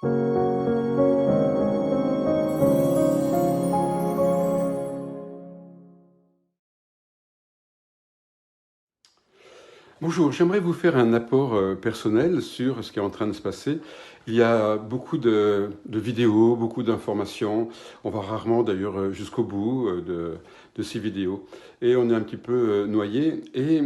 Bonjour, j'aimerais vous faire un apport personnel sur ce qui est en train de se passer. Il y a beaucoup de vidéos, beaucoup d'informations. On va rarement d'ailleurs jusqu'au bout de ces vidéos. Et on est un petit peu noyé. Et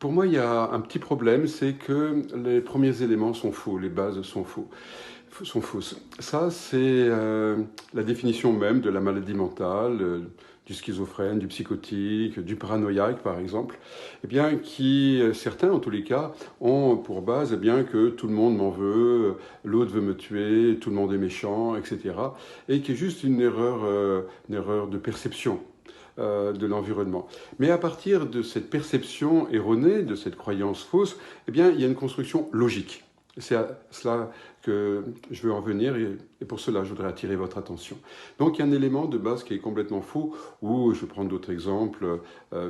pour moi, il y a un petit problème, c'est que les premiers éléments sont faux, les bases sont fausses. Ça, c'est la définition même de la maladie mentale, du schizophrène, du psychotique, du paranoïaque, par exemple, eh bien, qui, certains, en tous les cas, ont pour base eh bien, que tout le monde m'en veut, l'autre veut me tuer, tout le monde est méchant, etc. Et qui est juste une erreur de perception de l'environnement. Mais à partir de cette perception erronée, de cette croyance fausse, eh bien, il y a une construction logique. C'est à cela que je veux en venir et pour cela je voudrais attirer votre attention. Donc il y a un élément de base qui est complètement faux, ou je vais prendre d'autres exemples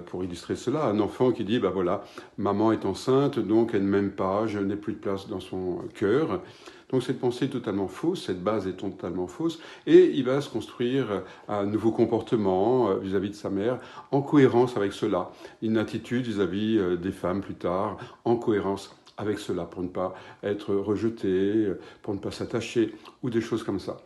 pour illustrer cela. Un enfant qui dit, bah voilà, maman est enceinte, donc elle ne m'aime pas, je n'ai plus de place dans son cœur. Donc cette pensée est totalement fausse, cette base est totalement fausse, et il va se construire un nouveau comportement vis-à-vis de sa mère, en cohérence avec cela, une attitude vis-à-vis des femmes plus tard, en cohérence avec cela, pour ne pas être rejeté, pour ne pas s'attacher, ou des choses comme ça.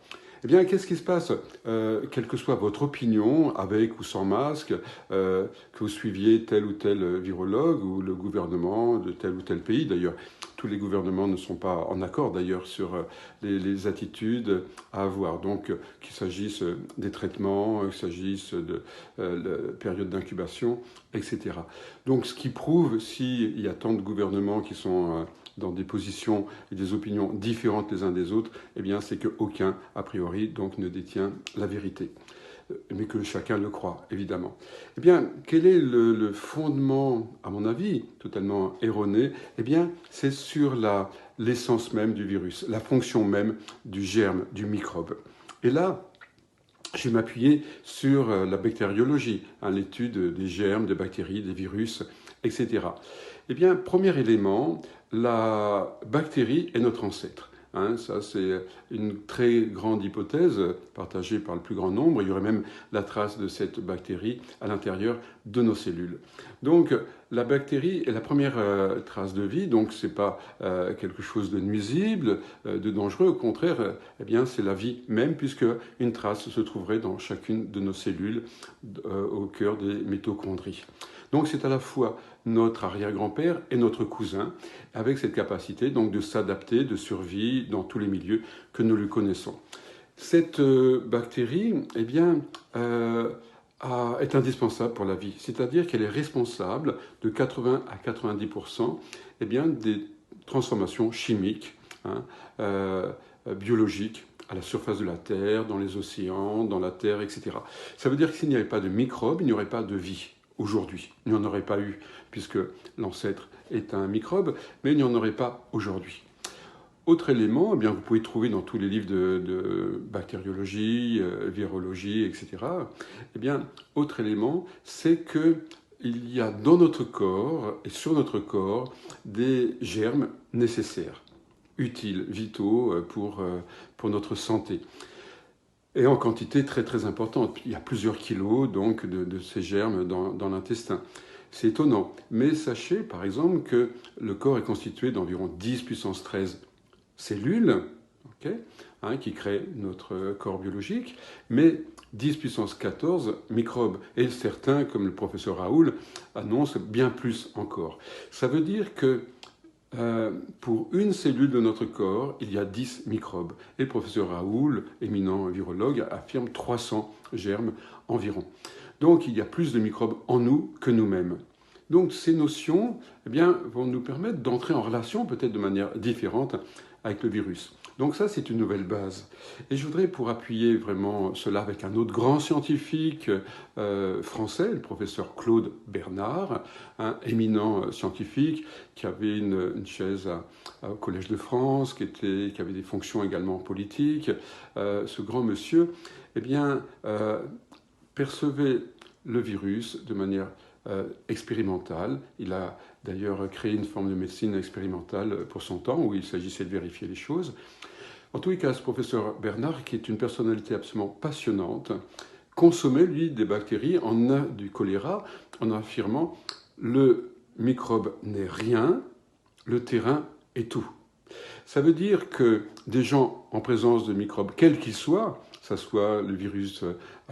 Eh bien, qu'est-ce qui se passe quelle que soit votre opinion, avec ou sans masque, que vous suiviez tel ou tel virologue, ou le gouvernement de tel ou tel pays, d'ailleurs, tous les gouvernements ne sont pas en accord d'ailleurs sur les attitudes à avoir. Donc, qu'il s'agisse des traitements, qu'il s'agisse de la période d'incubation, etc. Donc, ce qui prouve, s'il y a tant de gouvernements qui sont dans des positions et des opinions différentes les uns des autres, eh bien, c'est qu'aucun, a priori, donc, ne détient la vérité. Mais que chacun le croit, évidemment. Eh bien, quel est le fondement, à mon avis, totalement erroné? Eh bien, c'est sur l'essence même du virus, la fonction même du germe, du microbe. Et là, je vais m'appuyer sur la bactériologie, l'étude des germes, des bactéries, des virus, etc. Eh bien, premier élément, la bactérie est notre ancêtre. Ça, c'est une très grande hypothèse partagée par le plus grand nombre. Il y aurait même la trace de cette bactérie à l'intérieur de nos cellules. Donc, la bactérie est la première trace de vie, donc ce n'est pas quelque chose de nuisible, de dangereux. Au contraire, eh bien, c'est la vie même, puisque une trace se trouverait dans chacune de nos cellules au cœur des mitochondries. Donc, c'est à la fois notre arrière-grand-père et notre cousin, avec cette capacité donc de s'adapter, de survie dans tous les milieux que nous lui connaissons. Cette bactérie, eh bien, est indispensable pour la vie, c'est-à-dire qu'elle est responsable de 80 à 90% eh bien, des transformations chimiques, biologiques, à la surface de la Terre, dans les océans, dans la Terre, etc. Ça veut dire que s'il n'y avait pas de microbes, il n'y aurait pas de vie. Aujourd'hui, il n'y en aurait pas eu, puisque l'ancêtre est un microbe, mais il n'y en aurait pas aujourd'hui. Autre élément, eh bien, vous pouvez trouver dans tous les livres de bactériologie, virologie, etc. Eh bien, autre élément, c'est qu'il y a dans notre corps et sur notre corps des germes nécessaires, utiles, vitaux pour notre santé. Et en quantité très très importante. Il y a plusieurs kilos donc, de ces germes dans l'intestin. C'est étonnant. Mais sachez par exemple que le corps est constitué d'environ 10 puissance 13 cellules qui créent notre corps biologique, mais 10 puissance 14 microbes. Et certains, comme le professeur Raoul, annoncent bien plus encore. Ça veut dire que pour une cellule de notre corps, il y a 10 microbes. Et le professeur Raoul, éminent virologue, affirme 300 germes environ. Donc il y a plus de microbes en nous que nous-mêmes. Donc ces notions eh bien, vont nous permettre d'entrer en relation peut-être de manière différente avec le virus. Donc ça, c'est une nouvelle base. Et je voudrais, pour appuyer vraiment cela avec un autre grand scientifique français, le professeur Claude Bernard, un éminent scientifique qui avait une chaise au Collège de France, qui avait des fonctions également politiques. Ce grand monsieur, eh bien, percevait le virus de manière expérimentale. Il a d'ailleurs créé une forme de médecine expérimentale pour son temps, où il s'agissait de vérifier les choses. En tous les cas, ce professeur Bernard, qui est une personnalité absolument passionnante, consommait, lui, des bactéries du choléra en affirmant « le microbe n'est rien, le terrain est tout ». Ça veut dire que des gens en présence de microbes, quels qu'ils soient, ça soit le virus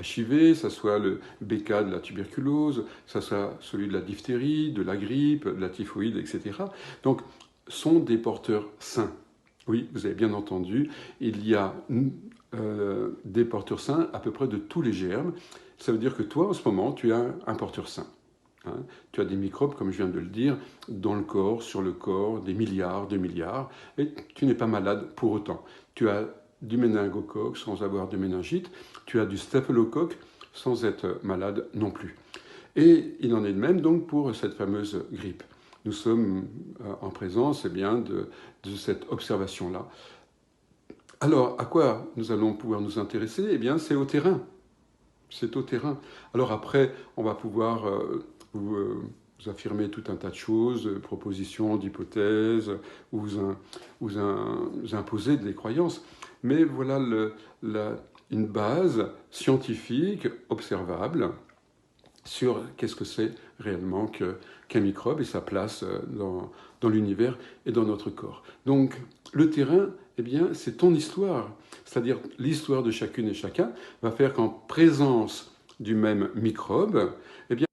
HIV, ça soit le BK de la tuberculose, ça soit celui de la diphtérie, de la grippe, de la typhoïde, etc. Donc, sont des porteurs sains. Oui, vous avez bien entendu, il y a des porteurs sains à peu près de tous les germes. Ça veut dire que toi, en ce moment, tu as un porteur sain. Hein. Tu as des microbes, comme je viens de le dire, dans le corps, sur le corps, des milliards, et tu n'es pas malade pour autant. Tu as du méningocoque sans avoir de méningite, tu as du staphylocoque sans être malade non plus. Et il en est de même donc pour cette fameuse grippe. Nous sommes en présence bien, de cette observation-là. Alors, à quoi nous allons pouvoir nous intéresser? Eh bien, c'est au terrain. C'est au terrain. Alors après, on va pouvoir vous affirmer tout un tas de choses, propositions, d'hypothèses, ou vous imposer des croyances. Mais voilà une base scientifique, observable, sur qu'est-ce que c'est réellement qu'un microbe et sa place dans l'univers et dans notre corps. Donc, le terrain, eh bien, c'est ton histoire. C'est-à-dire, l'histoire de chacune et chacun va faire qu'en présence du même microbe, eh bien,